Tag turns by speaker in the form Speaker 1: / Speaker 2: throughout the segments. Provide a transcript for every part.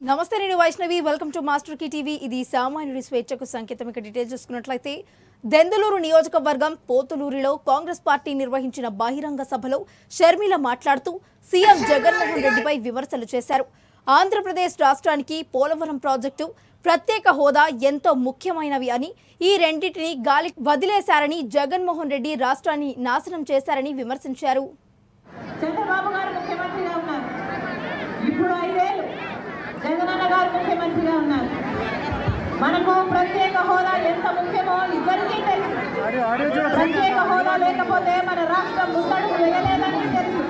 Speaker 1: నమస్తే నేను Vaishnavi welcome to master కి టీవీ ఇది సామాన్యుడి స్వేచ్ఛకు సంకేతం ఇక డీటెయిల్స్ చూసుకున్నట్లయితే దెందులూరు నియోజకవర్గం పోతులూరులో కాంగ్రెస్ పార్టీ నిర్వహించిన బహిరంగ సభలో షర్మిల మాట్లాడుతూ సీఎం జగన్మోహన్ రెడ్డిపై విమర్శలు చేశారు. ఆంధ్రప్రదేశ్ రాష్ట్రానికి పోలవరం ప్రాజెక్టు ప్రత్యేక హోదా ఎంతో ముఖ్యమైనవి అని ఈ రెండింటిని గాలి వదిలేశారని జగన్మోహన్ రెడ్డి రాష్ట్రాన్ని నాశనం చేశారని విమర్శించారు.
Speaker 2: చంద్రబాబు గారు ముఖ్యమంత్రిగా ఉన్నారు. ఇప్పుడు 5 ఏళ్ళు జగనన్న గారు ముఖ్యమంత్రిగా ఉన్నారు. మనకు ప్రత్యేక హోదా ఎంత ముఖ్యమో ఇద్దరికీ తెలుసు. ప్రత్యేక హోదా లేకపోతే మన రాష్ట్రం ముందడుగు వేయలేదని తెలుసు.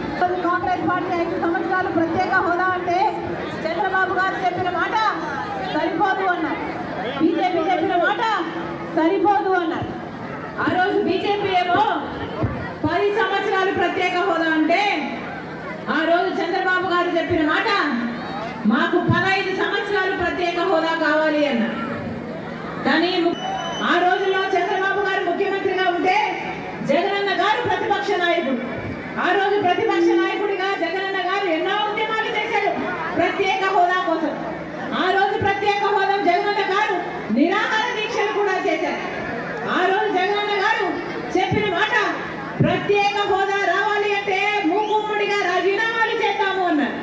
Speaker 2: కాంగ్రెస్ పార్టీ 5 సంవత్సరాలు ప్రత్యేక హోదా అంటే చంద్రబాబు గారు చెప్పిన మాట సరిపోదు అన్నారు. బీజేపీ చెప్పిన మాట సరిపోదు అన్నారు. ఆ రోజు బీజేపీ ఏమో 10 సంవత్సరాలు ప్రత్యేక హోదా అంటే ఆ రోజు చంద్రబాబు గారు చెప్పిన మాట మాకు 15 సంవత్సరాలు ప్రత్యేక హోదా కావాలి అన్నారు. కానీ ఆ రోజుల్లో చంద్రబాబు గారు ముఖ్యమంత్రిగా ఉంటే జగనన్న గారు ప్రతిపక్ష నాయకుడు. ఆ రోజు ప్రతిపక్ష నాయకుడిగా జగనన్న గారు ఎన్నో ఉద్యమాలు చేశారు ప్రత్యేక హోదా కోసం. ఆ రోజు ప్రత్యేక హోదా జగనన్న గారు నిరాహార దీక్షలు కూడా చేశారు. ఆ రోజు జగనన్న గారు చెప్పిన మాట ప్రత్యేక హోదా రావాలి అంటే మూకుమ్మడిగా రాజీనామాలు చేద్దాము అన్నారు.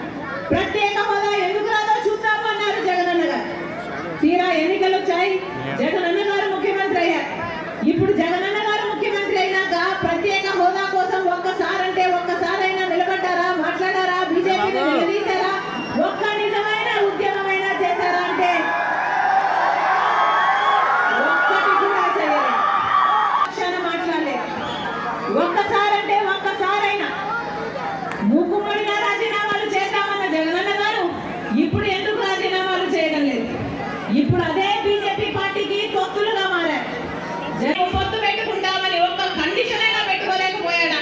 Speaker 2: ప్రత్యేక హోదా ఎందుకు రాదో చూద్దాము అన్నారు జగనన్న గారు. తీరా ఎన్నికలు వచ్చాయి, జగనన్న గారు ముఖ్యమంత్రి అయ్యారు. ఇప్పుడు జగనన్న గారు ముఖ్యమంత్రి అయినాక ప్రత్యేక హోదా కోసం ఒక్కసారైనా నిలబడ్డారా, మాట్లాడారా, బీజేపీని నిలదీశారా, ఒక్క నిజమైన ఉద్యమమైనా చేశారా అంటే ఒక్కటి కూడా చేయలేదు. మాట్లాడలేదు. ఒక్కసారైనా మూకుమ్మడిగా రాజీనామాలు చేద్దామన్న జగనన్న గారు ఇప్పుడు ఎందుకు రాజీనామాలు చేయడం లేదు? ఇప్పుడు అదే బీజేపీ పార్టీకి పొత్తులుగా మారారు. జగన్ పొత్తు పెట్టుకుంటామని ఒక్క కండిషన్ అయినా పెట్టుకోలేకపోయాడా?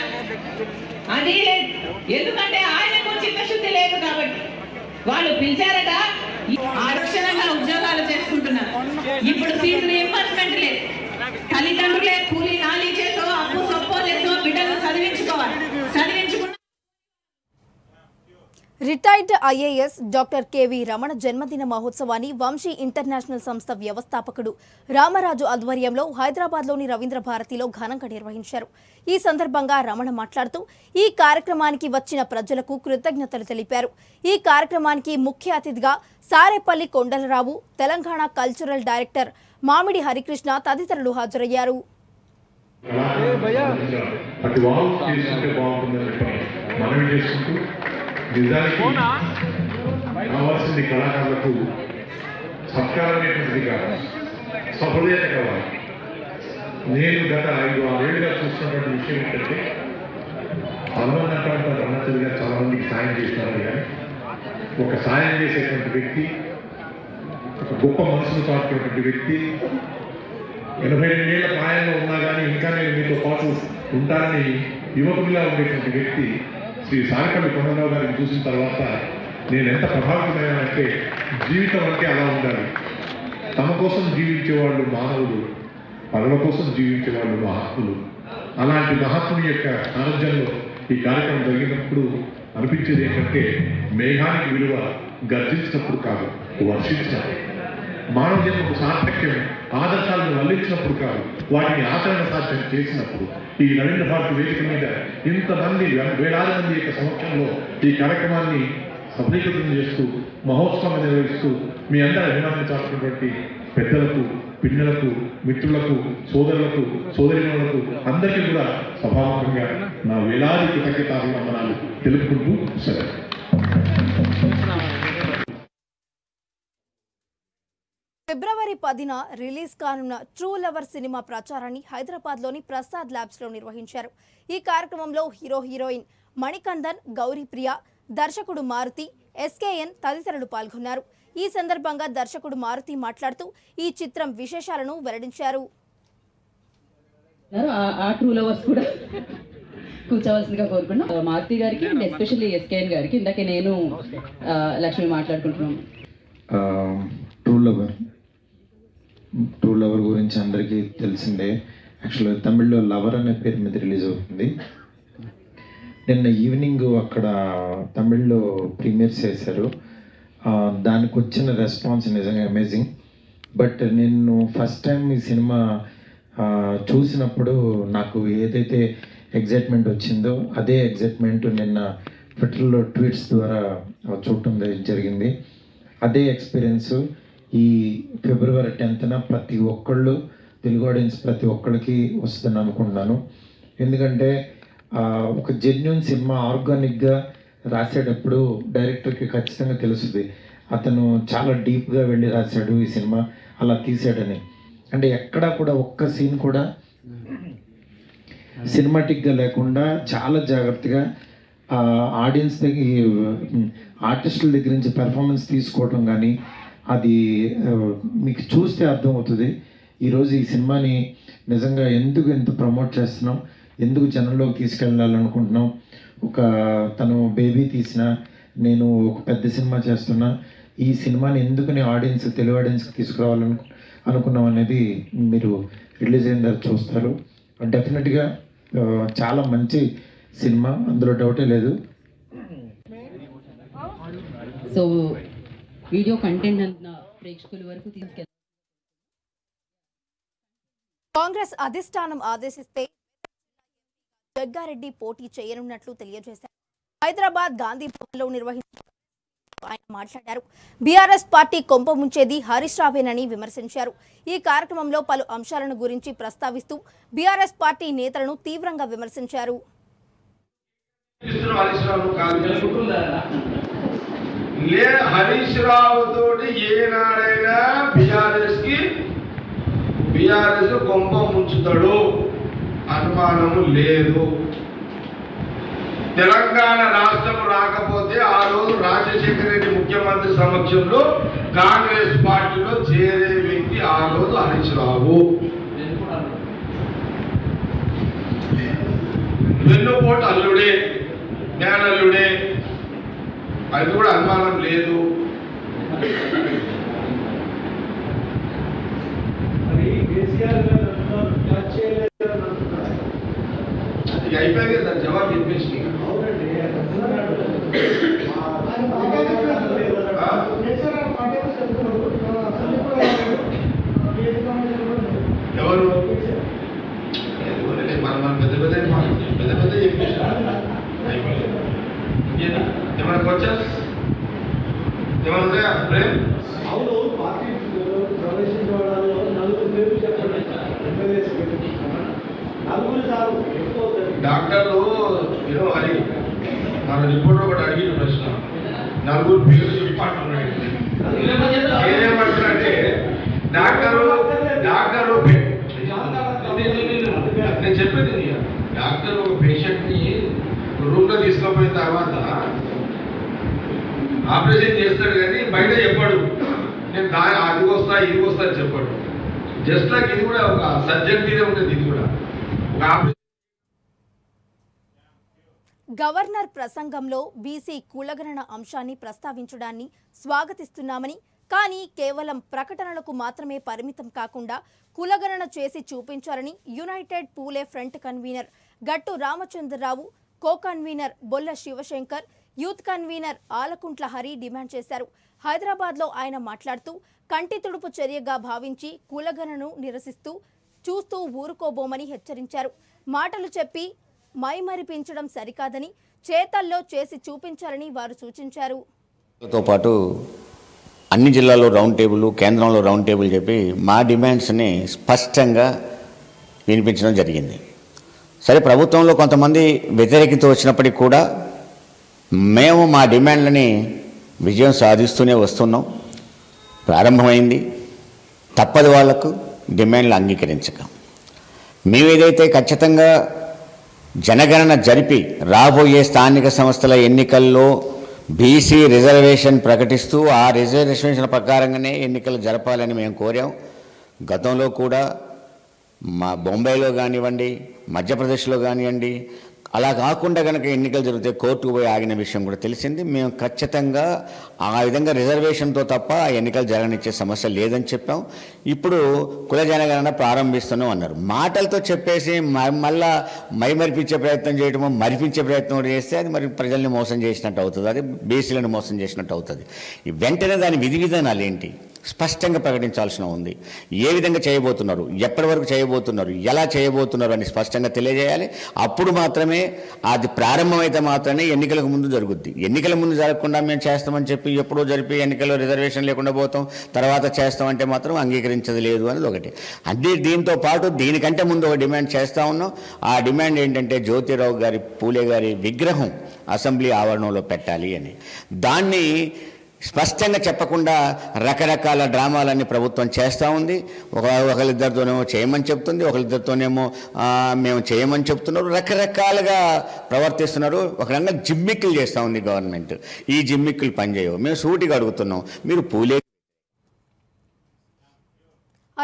Speaker 2: అది లేదు. ఎందుకంటే ఆయనకు చిత్తశుద్ధి లేదు కాబట్టి. వాళ్ళు పిలిచారట, ఆరక్షణంగా ఉద్యోగాలు చేసుకుంటున్నారు. ఇప్పుడు ఫీజు రీయింబర్స్మెంట్ లేదు. తల్లిదండ్రులే కూలీ నాలి చేసో అప్పు సొప్పో చేసో బిడ్డలు చదివించుకోవాలి.
Speaker 1: Retired IAS doctor KV Ramana జన్మదిన మహోత్సవాన్ని వంశీ ఇంటర్నేషనల్ సంస్థ వ్యవస్థాపకుడు రామరాజు ఆధ్వర్యంలో హైదరాబాద్లోని రవీంద్ర భారతిలో ఘనంగా నిర్వహించారు. ఈ సందర్భంగా రమణ మాట్లాడుతూ ఈ కార్యక్రమానికి వచ్చిన ప్రజలకు కృతజ్ఞతలు తెలిపారు. ఈ కార్యక్రమానికి ముఖ్య అతిథిగా సారేపల్లి కొండలరావు, తెలంగాణ కల్చరల్ డైరెక్టర్ మామిడి హరికృష్ణ తదితరులు హాజరయ్యారు.
Speaker 3: నిజానికి కావాల్సింది కళాకారులకు సత్కారమైనటువంటిది కాదు, సహృదయత కావాలి. నేను గత 5-6 ఏళ్ళుగా చూస్తున్నటువంటి విషయం ఏంటంటే అన్నటువంటి అన్నతులుగా చాలా మందికి సాయం చేస్తున్నారు. కానీ ఒక సాయం చేసేటువంటి వ్యక్తి, ఒక గొప్ప మనసును చాటుకున్నటువంటి వ్యక్తి, 82 ఏళ్ల ప్రాయంలో ఉన్నా కానీ ఇంకా నేను మీతో పాటు ఉంటానని యువకుడిగా ఉండేటువంటి వ్యక్తి శ్రీ సారేపల్లి కొండలరావు గారిని చూసిన తర్వాత నేను ఎంత ప్రభావితమయ్యానంటే జీవితం అంటే అలా ఉండాలి. తమ కోసం జీవించేవాళ్ళు మానవులు, పరుల కోసం జీవించేవాళ్ళు మహాత్ములు. అలాంటి మహాత్ముని యొక్క సారథ్యంలో ఈ కార్యక్రమం జరిగినప్పుడు అనిపించేది ఏంటంటే మేఘానికి విలువ గర్జించినప్పుడు కాదు, వర్షించినప్పుడు. మానవ జన్మకు సార్థక్యం ఆదర్శాలను వల్లించినప్పుడు కాదు, వాటిని ఆచరణ సాధ్యం చేసినప్పుడు. ఈ రవీంద్ర భారతి వేదిక మీద ఇంతమంది వేలాది మంది యొక్క సమక్షంలో ఈ కార్యక్రమాన్ని సఫలీకృతం చేస్తూ మహోత్సవం నిర్వహిస్తూ మీ అందరూ అభిమానం చాటుకున్నటువంటి పెద్దలకు, పిల్లలకు, మిత్రులకు, సోదరులకు, సోదరిమణులకు అందరికీ కూడా సభాముఖంగా నా వేలాది కృతజ్ఞతాభివందనాలు తెలుపుకుంటూ సరే.
Speaker 1: ఫిబ్రవరి 10న రిలీజ్ కానున్న ట్రూ లవర్ సినిమా ప్రచారాన్ని హైదరాబాద్లోని ప్రసాద్ ల్యాబ్స్లో నిర్వహించారు. ఈ కార్యక్రమంలో హీరోయిన్ మణికందన్, గౌరీప్రియ, దర్శకుడు మారుతి, ఎస్కేఎన్ తదితరులు పాల్గొన్నారు. ఈ సందర్భంగా దర్శకుడు మారుతి మాట్లాడుతూ ఈ చిత్రం విశేషాలను వెల్లడించారు.
Speaker 4: ట్రూ లవర్స్ కూడా కూర్చోవలసిందిగా కోరుకున్నాం. మారుతి గారికి అండ్ ఎస్పెషల్లీ ఎస్కేఎన్ గారికి ఇందాకే నేను లక్ష్మి మాట్లాడుకుంటున్నాం.
Speaker 5: ట్రూ లవర్ గురించి అందరికీ తెలిసిందే. యాక్చువల్గా తమిళ్లో లవర్ అనే పేరు మీద రిలీజ్ అవుతుంది. నిన్న ఈవినింగ్ అక్కడ తమిళ్లో ప్రీమియర్స్ చేశారు. దానికి వచ్చిన రెస్పాన్స్ నిజంగా అమేజింగ్. బట్ నేను ఫస్ట్ టైం ఈ సినిమా చూసినప్పుడు నాకు ఏదైతే ఎగ్జైట్మెంట్ వచ్చిందో అదే ఎగ్జైట్మెంట్ నిన్న ట్విట్టర్లో ట్వీట్స్ ద్వారా చూడటం జరిగింది. అదే ఎక్స్పీరియన్స్ ఈ ఫిబ్రవరి 10న ప్రతి ఒక్కళ్ళు తెలుగు ఆడియన్స్ ప్రతి ఒక్కరికి వస్తుందని అనుకుంటున్నాను. ఎందుకంటే ఒక జెన్యూన్ సినిమా ఆర్గానిక్గా రాసేటప్పుడు డైరెక్టర్కి ఖచ్చితంగా తెలుస్తుంది అతను చాలా డీప్గా వెళ్ళి రాశాడు ఈ సినిమా, అలా తీసాడని. అంటే ఎక్కడా కూడా ఒక్క సీన్ కూడా సినిమాటిక్గా లేకుండా చాలా జాగ్రత్తగా ఆడియన్స్ దగ్గర ఆర్టిస్టుల దగ్గర నుంచి పెర్ఫార్మెన్స్ తీసుకోవటం కానీ అది మీకు చూస్తే అర్థమవుతుంది. ఈరోజు ఈ సినిమాని నిజంగా ఎందుకు ఎంత ప్రమోట్ చేస్తున్నాం, ఎందుకు జనంలోకి తీసుకెళ్ళాలనుకుంటున్నాం. తను బేబీ తీసిన, నేను ఒక పెద్ద సినిమా చేస్తున్నా, ఈ సినిమాని ఎందుకని తెలుగు ఆడియన్స్కి తీసుకురావాలనుకున్నాం అనేది మీరు రిలీజ్ అయిన తర్వాత చూస్తారు. డెఫినెట్గా చాలా మంచి సినిమా, అందులో డౌటే లేదు.
Speaker 4: సో వీడియో కంటెంట్ అంతా ప్రేక్షకుల వరకు తీసుకెళ్ళి
Speaker 1: కాంగ్రెస్ అధిష్టానం ఆదేశిస్తే జగ్గారెడ్డి పోటీ చేయనున్నట్లు తెలియజేశారు. హైదరాబాద్ గాంధీ భవన్లో నిర్వహించిన ఆయన మాట్లాడారు. బీఆర్ఎస్ పార్టీ కొంప ముంచేది హరీష్ రావేనని విమర్శించారు. ఈ కార్యక్రమంలో పలు అంశాలను గురించి ప్రస్తావిస్తూ బీఆర్ఎస్ పార్టీ నేతలను తీవ్రంగా విమర్శించారు.
Speaker 6: హరీష్ రావు తోటి ఏనాడైనా బీఆర్ఎస్ కొంప ముంచుతాడు అనుమానము లేదు. తెలంగాణ రాష్ట్రం రాకపోతే ఆ రోజు రాజశేఖర రెడ్డి ముఖ్యమంత్రి సమక్షంలో కాంగ్రెస్ పార్టీలో చేరే వ్యక్తి ఆ రోజు హరీష్ రావు. వెన్నుపోటు అల్లుడే, మేనల్లుడే, అది కూడా అనుమానం లేదు. అయిపోయింది కదా, దాని జవాబు చెప్పేసి ఎవరు మనం పెద్ద పెద్ద చెప్పేసి ఏమైనా క్వశ్చన్స్ ఏమైనా ఉన్నాయా? ప్రేమ్ డాక్టర్లు అది మన రిపోర్టర్ కూడా అడిగిన ప్రశ్న, నలుగురు పేరు చెప్పంటున్నాడు. ఏమంటారంటే డాక్టరు నేను చెప్పేది, డాక్టర్ ఒక పేషెంట్ని రూమ్లో తీసుకుపోయిన తర్వాత ఆపరేషన్ చేస్తాడు కానీ బయట చెప్పాడు, నేను అది వస్తా ఇది వస్తా అని చెప్పాడు. జస్ట్ లైక్ ఇది కూడా ఒక సబ్జెక్ట్ మీద ఉంటుంది. ఇది కూడా ఒక ఆపరేషన్.
Speaker 1: గవర్నర్ ప్రసంగంలో బీసీ కులగణన అంశాన్ని ప్రస్తావించడాన్ని స్వాగతిస్తున్నామని, కానీ కేవలం ప్రకటనలకు మాత్రమే పరిమితం కాకుండా కులగణన చేసి చూపించాలని యునైటెడ్ పూలే front convener Gattu Ramachandrarao, co convener Bolla Shivashankar, youth convener Alakuntla Hari demand చేశారు. హైదరాబాద్లో ఆయన మాట్లాడుతూ కంటి తుడుపు చర్యగా భావించి కులగణను నిరసిస్తూ చూస్తూ ఊరుకోబోమని హెచ్చరించారు. మాటలు చెప్పి మైమరిపించడం సరికాదని, చేతల్లో చేసి చూపించాలని వారు సూచించారు.
Speaker 7: తో పాటు అన్ని జిల్లాల్లో రౌండ్ టేబుల్, కేంద్రంలో రౌండ్ టేబుల్ చెప్పి మా డిమాండ్స్ని స్పష్టంగా వినిపించడం జరిగింది. సరే, ప్రభుత్వంలో కొంతమంది వ్యతిరేకత వచ్చినప్పటికీ కూడా మేము మా డిమాండ్లని విజయం సాధిస్తూనే వస్తున్నాం. ప్రారంభమైంది, తప్పదు వాళ్లకు డిమాండ్లు అంగీకరించక. మేమేదైతే ఖచ్చితంగా జనగణన జరిపి రాబోయే స్థానిక సంస్థల ఎన్నికల్లో బీసీ రిజర్వేషన్ ప్రకటిస్తూ ఆ రిజర్వేషన్ ప్రకారంగానే ఎన్నికలు జరపాలని మేము కోరాం. గతంలో కూడా మా బొంబాయిలో కానివ్వండి, మధ్యప్రదేశ్లో కానివ్వండి, అలా కాకుండా కనుక ఎన్నికలు జరిగితే కోర్టుకు పోయి ఆగిన విషయం కూడా తెలిసింది. మేము ఖచ్చితంగా ఆ విధంగా రిజర్వేషన్తో తప్ప ఆ ఎన్నికలు జరగనిచ్చే సమస్య లేదని చెప్పాం. ఇప్పుడు కుల జనగణన ప్రారంభిస్తున్నాం అన్నారు. మాటలతో చెప్పేసి మళ్ళా మైమరిపించే ప్రయత్నం చేయడమో మరిపించే ప్రయత్నం కూడా చేస్తే అది మరి ప్రజల్ని మోసం చేసినట్టు అవుతుంది, అది బీసీలను మోసం చేసినట్టు అవుతుంది. వెంటనే దాని విధి విధానాలు ఏంటి స్పష్టంగా ప్రకటించాల్సిన ఉంది. ఏ విధంగా చేయబోతున్నారు, ఎప్పటి వరకు చేయబోతున్నారు, ఎలా చేయబోతున్నారు అని స్పష్టంగా తెలియజేయాలి. అప్పుడు మాత్రమే అది ప్రారంభమైతే మాత్రమే ఎన్నికలకు ముందు జరుగుద్ది. ఎన్నికల ముందు జరగకుండా మేము చేస్తామని చెప్పి ఎప్పుడో జరిపి ఎన్నికల్లో రిజర్వేషన్ లేకుండా పోతాం, తర్వాత చేస్తామంటే మాత్రం అంగీకరించదు లేదు అనేది ఒకటి. అంటే దీంతో పాటు దీనికంటే ముందు ఒక డిమాండ్ చేస్తూ ఉన్నాం. ఆ డిమాండ్ ఏంటంటే జ్యోతిరావు గారి పూలే గారి విగ్రహం అసెంబ్లీ ఆవరణంలో పెట్టాలి అని. దాన్ని స్పష్టంగా చెప్పకుండా రకరకాల డ్రామాలన్నీ ప్రభుత్వం చేస్తూ ఉంది. ఒకరిద్దరితోనేమో చేయమని చెప్తుంది, ఒకరిద్దరితోనేమో మేము చేయమని చెప్తున్నారు. రకరకాలుగా ప్రవర్తిస్తున్నారు. ఒక రకంగా జిమ్మిక్కులు చేస్తూ ఉంది గవర్నమెంట్. ఈ జిమ్మిక్కులు పనిచేయవు. మేము సూటిగా అడుగుతున్నాం, మీరు పూలే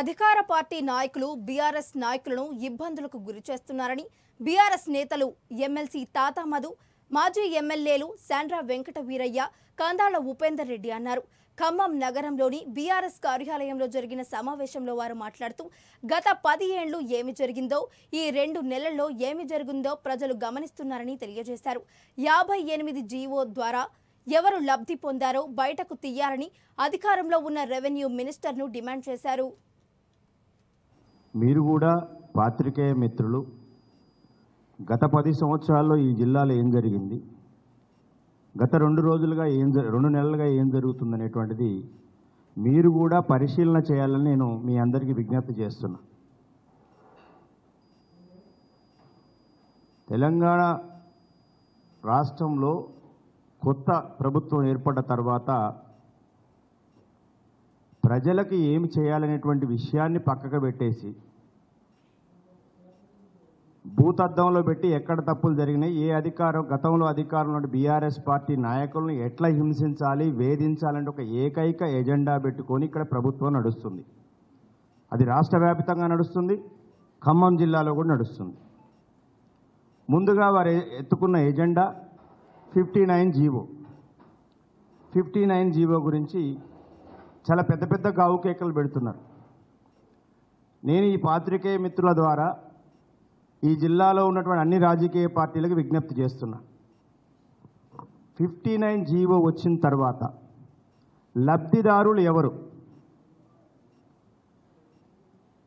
Speaker 1: అధికార పార్టీ నాయకులు బీఆర్ఎస్ నాయకులను ఇబ్బందులకు గురి చేస్తున్నారని బీఆర్ఎస్ నేతలు ఎమ్మెల్సీ తాతా మధు, మాజీ ఎమ్మెల్యేలు శాండ్రా వెంకట వీరయ్య, కందాళ ఉపేందర్ రెడ్డి అన్నారు. ఖమ్మం నగరంలోని బీఆర్ఎస్ కార్యాలయంలో జరిగిన సమావేశంలో వారు మాట్లాడుతూ గత 10 ఏళ్లు ఏమి జరిగిందో, ఈ 2 నెలల్లో ఏమి జరిగిందో ప్రజలు గమనిస్తున్నారని తెలియజేశారు. 58 జీవో ద్వారా ఎవరు లబ్ధి పొందారో బయటకు తీయాలని అధికారంలో ఉన్న రెవెన్యూ మినిస్టర్ను డిమాండ్ చేశారు.
Speaker 8: మీరు కూడా పాత్రికేయ మిత్రులు, గత 10 సంవత్సరాల్లో ఈ జిల్లాలో ఏం జరిగింది, గత 2 నెలలుగా ఏం జరుగుతుందనేటువంటిది మీరు కూడా పరిశీలన చేయాలని నేను మీ అందరికీ విజ్ఞప్తి చేస్తున్నా. తెలంగాణ రాష్ట్రంలో కొత్త ప్రభుత్వం ఏర్పడ్డ తర్వాత ప్రజలకు ఏమి చేయాలనేటువంటి విషయాన్ని పక్కకు పెట్టేసి భూతద్దంలో పెట్టి ఎక్కడ తప్పులు జరిగినాయి, గతంలో అధికారంలో బీఆర్ఎస్ పార్టీ నాయకులను ఎట్లా హింసించాలి, వేధించాలంటే ఒక ఏకైక ఎజెండా పెట్టుకొని ఇక్కడ ప్రభుత్వం నడుస్తుంది. అది రాష్ట్ర వ్యాప్తంగా నడుస్తుంది, ఖమ్మం జిల్లాలో కూడా నడుస్తుంది. ముందుగా వారు ఎత్తుకున్న ఎజెండా 59 జీవో గురించి చాలా పెద్ద పెద్ద గావుకేకలు పెడుతున్నారు. నేను ఈ పాత్రికేయ మిత్రుల ద్వారా ఈ జిల్లాలో ఉన్నటువంటి అన్ని రాజకీయ పార్టీలకు విజ్ఞప్తి చేస్తున్నా. 59 జీవో వచ్చిన తర్వాత లబ్ధిదారులు ఎవరు,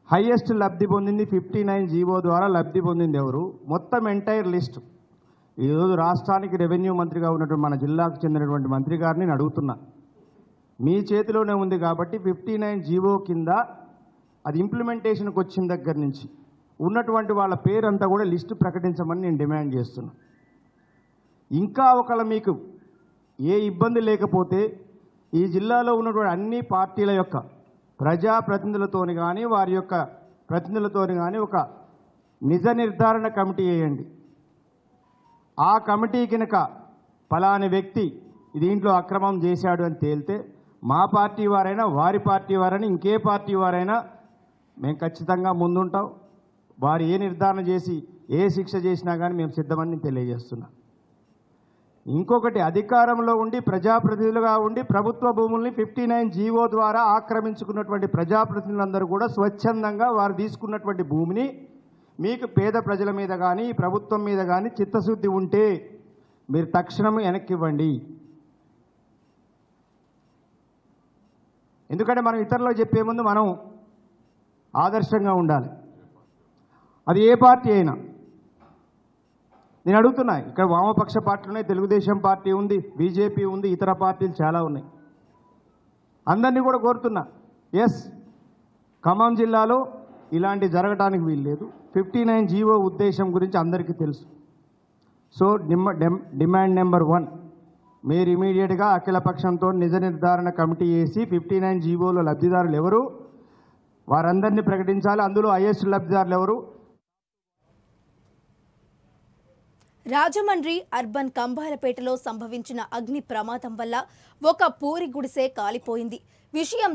Speaker 8: హైయెస్ట్ లబ్ధి పొందింది 59 జీవో ద్వారా లబ్ధి పొందింది ఎవరు, మొత్తం ఎంటైర్ లిస్ట్. ఈరోజు రాష్ట్రానికి రెవెన్యూ మంత్రిగా ఉన్నటువంటి మన జిల్లాకు చెందినటువంటి మంత్రి గారిని నేను అడుగుతున్నా, మీ చేతిలోనే ఉంది కాబట్టి 59 జీవో కింద అది ఇంప్లిమెంటేషన్కి వచ్చిన దగ్గర నుంచి ఉన్నటువంటి వాళ్ళ పేరంతా కూడా లిస్టు ప్రకటించమని నేను డిమాండ్ చేస్తున్నా. ఇంకా ఒకవేళ మీకు ఏ ఇబ్బంది లేకపోతే ఈ జిల్లాలో ఉన్నటువంటి అన్ని పార్టీల యొక్క ప్రజాప్రతినిధులతోని కానీ వారి యొక్క ప్రతినిధులతోని కానీ ఒక నిజ నిర్ధారణ కమిటీ వేయండి. ఆ కమిటీ కనుక ఫలాని వ్యక్తి దీంట్లో అక్రమం చేశాడు అని తేలితే మా పార్టీ వారైనా వారి పార్టీ వారైనా ఇంకే పార్టీ వారైనా మేము ఖచ్చితంగా ముందుంటాం. వారు ఏ నిర్ధారణ చేసి ఏ శిక్ష చేసినా కానీ మేము సిద్ధమని తెలియజేస్తున్నాం. ఇంకొకటి, అధికారంలో ఉండి ప్రజాప్రతినిధులుగా ఉండి ప్రభుత్వ భూముల్ని 59 జీవో ద్వారా ఆక్రమించుకున్నటువంటి ప్రజాప్రతినిధులందరూ కూడా స్వచ్ఛందంగా వారు తీసుకున్నటువంటి భూమిని మీకు పేద ప్రజల మీద కానీ ప్రభుత్వం మీద కానీ చిత్తశుద్ధి ఉంటే మీరు తక్షణం వెనక్కి ఇవ్వండి. ఎందుకంటే మనం ఇతరులకు చెప్పే ముందు మనం ఆదర్శంగా ఉండాలి. అది ఏ పార్టీ అయినా. నేను అడుగుతున్నా, ఇక్కడ వామపక్ష పార్టీలు ఉన్నాయి, తెలుగుదేశం పార్టీ ఉంది, బీజేపీ ఉంది, ఇతర పార్టీలు చాలా ఉన్నాయి. అందరినీ కూడా కోరుతున్నా, ఎస్, ఖమ్మం జిల్లాలో ఇలాంటి జరగడానికి వీల్లేదు. 59 జీవో ఉద్దేశం గురించి అందరికీ తెలుసు. సో డిమాండ్ నెంబర్ 1, మీరు ఇమీడియట్గా అఖిలపక్షంతో నిజ నిర్ధారణ కమిటీ వేసి 59 జీవోలో లబ్ధిదారులు ఎవరు వారందరినీ ప్రకటించాలి. అందులో హైయెస్ట్ లబ్ధిదారులు ఎవరు.
Speaker 1: రాజమండ్రి అర్బన్ కంబాలపేటలో సంభవించిన అగ్ని ప్రమాదం వల్ల ఒక పూరి గుడిసె కాలిపోయింది. విషయం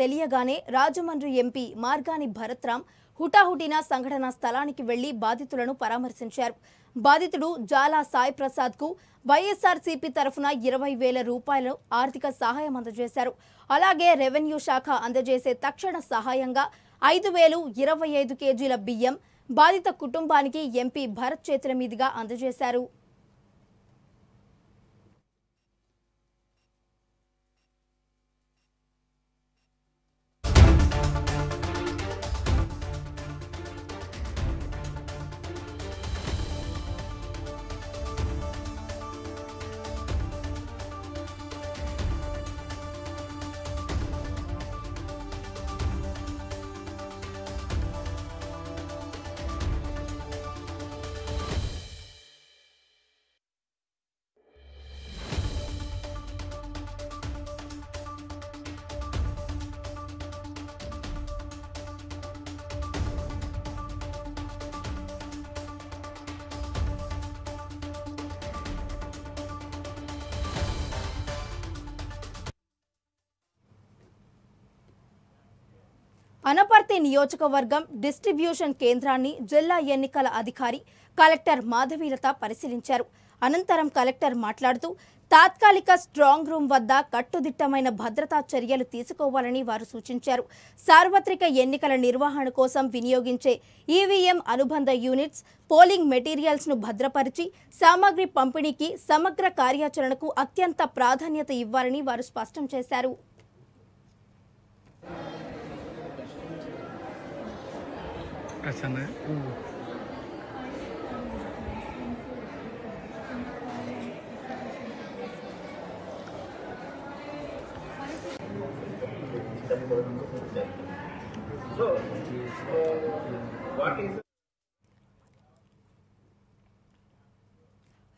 Speaker 1: తెలియగానే రాజమండ్రి ఎంపీ మార్గాని భరత్రామ్ హుటాహుటిన సంఘటన స్థలానికి వెళ్లి బాధితులను పరామర్శించారు. బాధితుడు జాలా సాయి ప్రసాద్ కు వైఎస్ఆర్సీపీ తరఫున 20,000 రూపాయలు ఆర్థిక సహాయం అందజేశారు. అలాగే రెవెన్యూ శాఖ అందజేసే తక్షణ సహాయంగా 5,000 25 కేజీల బియ్యం బాధిత కుటుంబానికి ఎంపీ భరత్ చేతుల మీదుగా అందజేశారు. అనపర్తి నియోజకవర్గం డిస్ట్రిబ్యూషన్ కేంద్రాన్ని జిల్లా ఎన్నికల అధికారి కలెక్టర్ మాధవీలత పరిశీలించారు. అనంతరం కలెక్టర్ మాట్లాడుతూ తాత్కాలిక స్ట్రాంగ్ రూమ్ వద్ద కట్టుదిట్టమైన భద్రతా చర్యలు తీసుకోవాలని వారు సూచించారు. సార్వత్రిక ఎన్నికల నిర్వహణ కోసం వినియోగించే ఈవీఎం అనుబంధ యూనిట్స్, పోలింగ్ మెటీరియల్స్ ను భద్రపరిచి సామగ్రి పంపిణీకి సమగ్ర కార్యాచరణకు అత్యంత ప్రాధాన్యత ఇవ్వాలని వారు స్పష్టం చేశారు.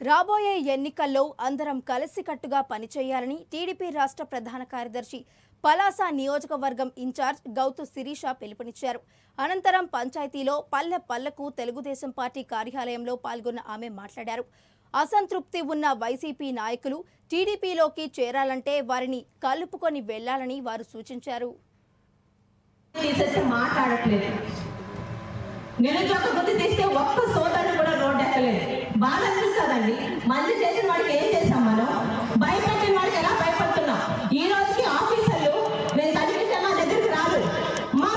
Speaker 1: రాబోయే ఎన్నికల్లో అందరం కలిసికట్టుగా పనిచేయాలని టీడీపీ రాష్ట్ర ప్రధాన కార్యదర్శి పలాస నియోజకవర్గం ఇన్ఛార్జ్ గౌతు శిరీష పిలుపునిచ్చారు. అనంతరం పంచాయతీలో పల్లె పల్లకు తెలుగుదేశం పార్టీ కార్యాలయంలో పాల్గొన్న ఆమె మాట్లాడారు. అసంతృప్తి ఉన్న వైసీపీ నాయకులు టీడీపీలోకి చేరాలంటే వారిని కలుపుకొని వెళ్లాలని వారు సూచించారు.
Speaker 2: నిరుద్యోగ వృత్తి తీస్తే ఒక్క సోదరుడు కూడా రోడ్డు ఎక్కలేదు. బాధ అనిపిస్తుందండి. మంచి చేసిన వాడికి ఏం చేసాం మనం? భయపెట్టిన వాడికి ఎలా భయపడుతున్నాం? ఈ రోజుకి ఆఫీసర్లు నేను చదివిస్తే మా దగ్గరికి రాదు.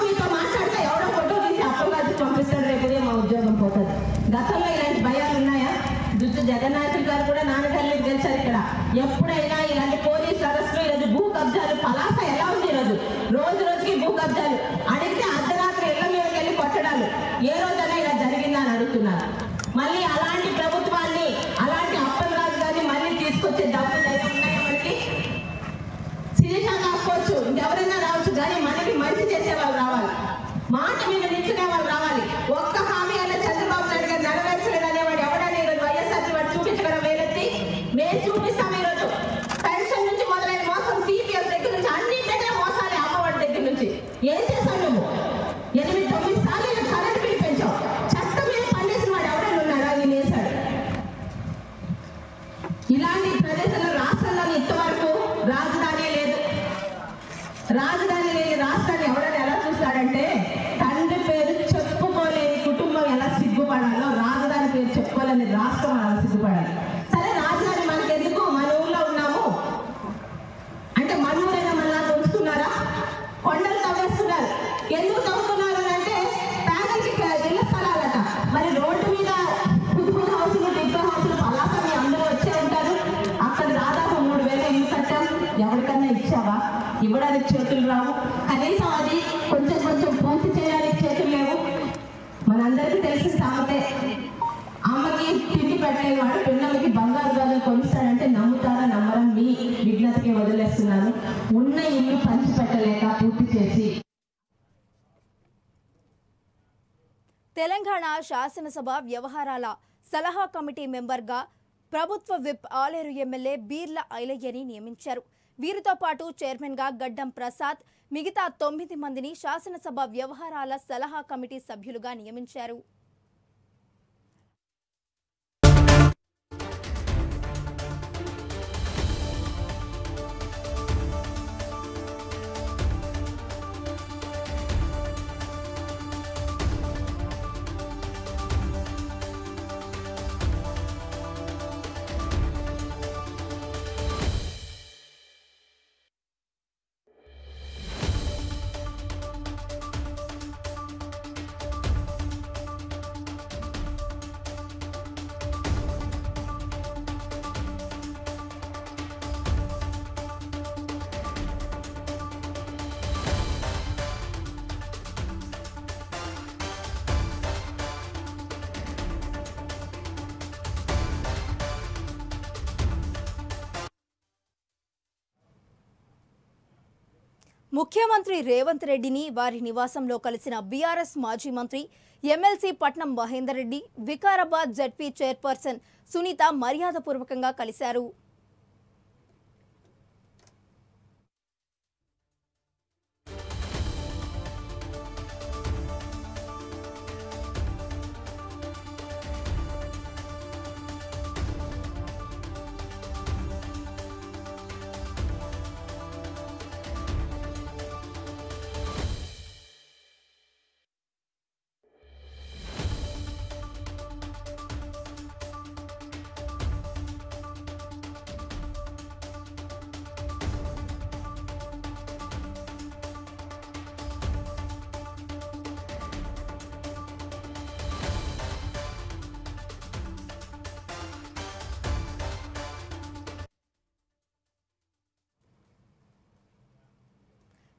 Speaker 2: మీతో మాట్లాడితే ఎవడో ఫోటో తీసి అప్పగాది పంపిస్తాడు, రేపు మా ఉద్యోగం పోతుంది. గతంలో ఇలాంటి భయాలు ఉన్నాయా? జగన్నాథులు గారు కూడా నాన్నగారికి తెలిసారు. ఇక్కడ ఎప్పుడైనా ఇలాంటి పోలీసు అరెస్టులు, ఈరోజు భూ కబ్జాలు, పలాస ఎలా ఉంది? ఈరోజు రోజు రోజుకి భూ కబ్జాలు, అడిగితే అర్ధరాత్రి ఇళ్ల మీదకి వెళ్ళి కొట్టడాలు. ఏ రోజైనా ఇలా జరిగిందా అని అడుగుతున్నారు. మళ్ళీ అలాంటి ప్రభుత్వాన్ని, అలాంటి అప్పలరాజు గారిని మళ్ళీ తీసుకొచ్చే డబ్బులు ఉన్నాయా? మనకి శిరీష కాకపోవచ్చు, ఇంకెవరైనా రావచ్చు, కానీ మనకి మంచి చేసే వాళ్ళు రావాలి, మాట మీద నిల్చునే వాళ్ళు రావాలి. ఒక్క హామీ అయినా చంద్రబాబు నాయుడు గారు నెరవేర్చలేదు అనేవాడు ఎవడని ఈరోజు వైఎస్ఆర్సీ వాడు చూపించగల వేలెత్తి మేము చూపిస్తాం. ఈరోజు పెన్షన్ నుంచి మొదలైన మోసం, సిపిఎస్ దగ్గర నుంచి అన్ని దగ్గర మోసాలే. అమ్మఒడి దగ్గర నుంచి ఏం చేశావు నువ్వు? 8-9 సార్లు కరెంట్ బిల్ పెంచావు. చట్టం మీద పనిచేసిన వాడు ఎవరైనా ఉన్నాడా? ఆయన వేశాడు. ఇలాంటి ప్రదేశంలో రాష్ట్రంలో ఇంతవరకు రాజధాని లేదు. రాజధాని లేని రాష్ట్రాన్ని ఎవరైనా ఎలా చూస్తాడంటే, తండ్రి పేరు చెప్పుకోలేని కుటుంబం ఎలా సిగ్గుపడాలో రాజధాని పేరు చెప్పుకోలేని రాష్ట్రం అలా సిగ్గుపడాలి. సరే, రాజధాని మనకి ఎందుకు? మన ఊర్లో ఉన్నాము అంటే మన ఊరైనా మళ్ళా ఉంచుతున్నారా? కొండలు తవ్వేస్తున్నారు. ఎందుకు తవ్వుతున్నారు అంటే పేదలకి ఇళ్ల స్థలాలట. మరి రోడ్డు మీద పుదుపు హౌసులు, డిగ్రీ హౌసులు పలాసని అందరూ వచ్చే ఉంటారు. అక్కడ దాదాపు 3,000 ఇల్లు కట్టాం. ఎవరికన్నా ఇచ్చావా? ఇవ్వడానికి చేతులు రావు. కనీసం అది కొంచెం కొంచెం పూర్తి చేయడానికి చేతులు లేవు. మనందరికీ తెలిసిన సామెతే, అమ్మకి తిండి పెట్టేవాడు పిల్లలకి బంగారు గాజులు కొనిస్తాడంటే నమ్ముతారా నమ్మరా? మీ విఘ్నతకి వదిలేస్తున్నాను. ఉన్న ఇల్లు పంచి పెట్టలేక పూర్తి చేసి.
Speaker 1: తెలంగాణ శాసనసభ వ్యవహారాల సలహా కమిటీ మెంబర్గా ప్రభుత్వ విప్ ఆలేరు ఎమ్మెల్యే బీర్ల ఐలయ్యని నియమించారు. వీరితో పాటు చైర్మన్గా గడ్డం ప్రసాద్, మిగతా 9 మందిని శాసనసభ వ్యవహారాల సలహా కమిటీ సభ్యులుగా నియమించారు. ముఖ్యమంత్రి రేవంత్ రెడ్డిని వారి నివాసంలో కలిసిన బీఆర్ఎస్ మాజీ మంత్రి ఎమ్మెల్సీ పట్నం మహేందర్ రెడ్డి వికారాబాద్ జడ్పీ చైర్పర్సన్ సునీత మర్యాదపూర్వకంగా కలిశారు.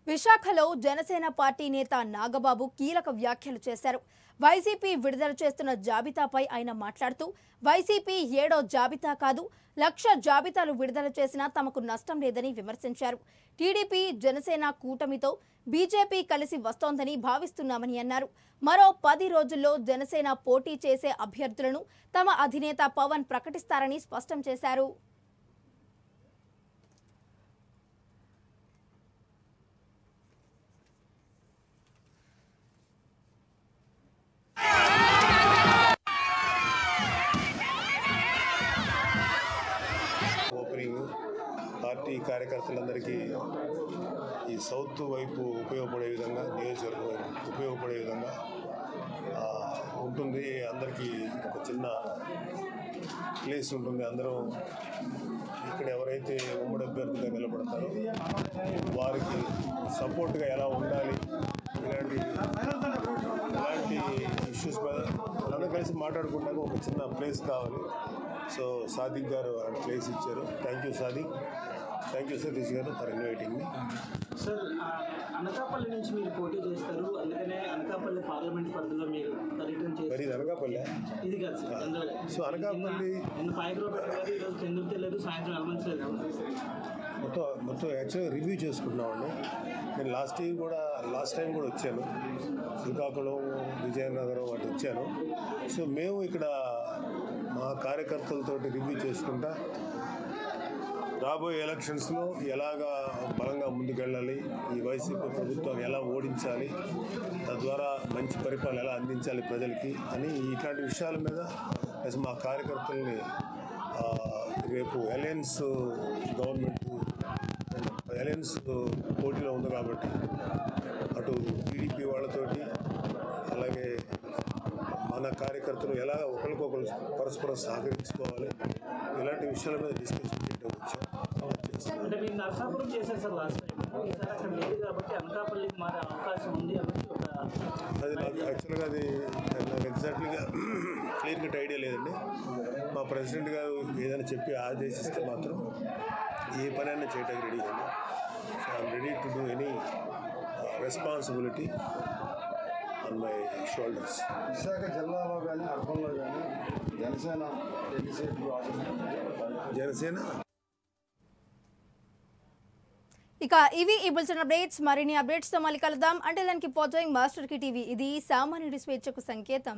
Speaker 1: విశాఖలో జనసేన పార్టీ నేత నాగబాబు కీలక వ్యాఖ్యలు చేశారు. వైసీపీ విడుదల చేస్తున్న జాబితాపై ఆయన మాట్లాడుతూ వైసీపీ 7వ జాబితా కాదు 1,00,000 జాబితాలు విడుదల చేసినా తమకు నష్టం లేదని విమర్శించారు. టీడీపీ జనసేన కూటమితో బీజేపీ కలిసి వస్తోందని భావిస్తున్నామని అన్నారు. మరో 10 రోజుల్లో జనసేన పోటీ చేసే అభ్యర్థులను తమ అధినేత పవన్ ప్రకటిస్తారని స్పష్టం చేశారు.
Speaker 9: పార్టీ కార్యకర్తలందరికీ ఈ సౌత్ వైపు ఉపయోగపడే విధంగా, నియోజకవర్గం ఉపయోగపడే విధంగా ఉంటుంది. అందరికీ ఒక చిన్న ప్లేస్ ఉంటుంది. అందరూ ఇక్కడ ఎవరైతే ఉమ్మడి అభ్యర్థిగా నిలబడతారో వారికి సపోర్ట్గా ఎలా ఉండాలి, ఇలాంటి ఇష్యూస్ మీద అందరూ కలిసి మాట్లాడుకుంటాక ఒక చిన్న ప్లేస్ కావాలి. సో సాదిక్ గారు ప్లేస్ ఇచ్చారు. Thank you Sadiq, thank you Satish గారు for inviting me.
Speaker 10: Sir, Anakapalli నుంచి మీరు పోటీ చేస్తారు, అందుకనే అనకాపల్లి పార్లమెంట్ పరిధిలో మీరు పర్యటన చేస్తారు.
Speaker 9: మరి అనకాపల్లి
Speaker 10: ఇది కాదు సార్.
Speaker 9: సో అనకాపల్లి
Speaker 10: పాయకరావు గారు ఈరోజు చెందుతే లేదు, సాయంత్రం వెళ్ళలేదు.
Speaker 9: మొత్తం యాక్చువల్గా రివ్యూ చేసుకుంటున్నామండి. నేను లాస్ట్ టైం కూడా వచ్చాను. శ్రీకాకుళం, విజయనగరం అటు వచ్చాను. సో మేము ఇక్కడ మా కార్యకర్తలతో రివ్యూ చేసుకుంటా రాబోయే ఎలక్షన్స్లో ఎలాగా బలంగా ముందుకెళ్ళాలి, ఈ వైసీపీ ప్రభుత్వం ఎలా ఓడించాలి, తద్వారా మంచి పరిపాలన ఎలా అందించాలి ప్రజలకి అని ఇట్లాంటి విషయాల మీద మా కార్యకర్తల్ని రేపు అలయన్స్ పోటీలో ఉంది కాబట్టి అటు టీడీపీ వాళ్ళతోటి అలాగే మన కార్యకర్తలు ఎలా ఒకరికొకరు పరస్పరం సహకరించుకోవాలి, ఇలాంటి విషయాల మీద డిస్కషన్ చేయడం వచ్చాం.
Speaker 10: అంటే మీరు నర్సాపురం చేశారు సార్ లాస్ట్ టైం, ఈసారి అక్కడ లేదు కాబట్టి అనకాపల్లికి మారే అవకాశం ఉంది అన్నది
Speaker 9: అది నాకు యాక్చువల్గా అది నాకు ఎగ్జాక్ట్లీగా క్లియర్ కట్ ఐడియా లేదండి. మా ప్రెసిడెంట్ గారు ఏదైనా చెప్పి ఆదేశిస్తే మాత్రం ఏ పనైనా చేయడానికి రెడీ అండి. So I'm ready to do any responsibility on my shoulders.
Speaker 11: Visakha జిల్లాలో కానీ అర్బన్లో కానీ
Speaker 9: జనసేన
Speaker 1: ఇక ఇవి ఈ బులెటిన్ అప్డేట్స్. మరిన్ని అప్డేట్స్ తో మళ్ళీ కలుద్దాం. అంటే దానికి ఫాలోయింగ్ మాస్టర్ కి టీవీ, ఇది సామాన్యుడి స్వేచ్ఛకు సంకేతం.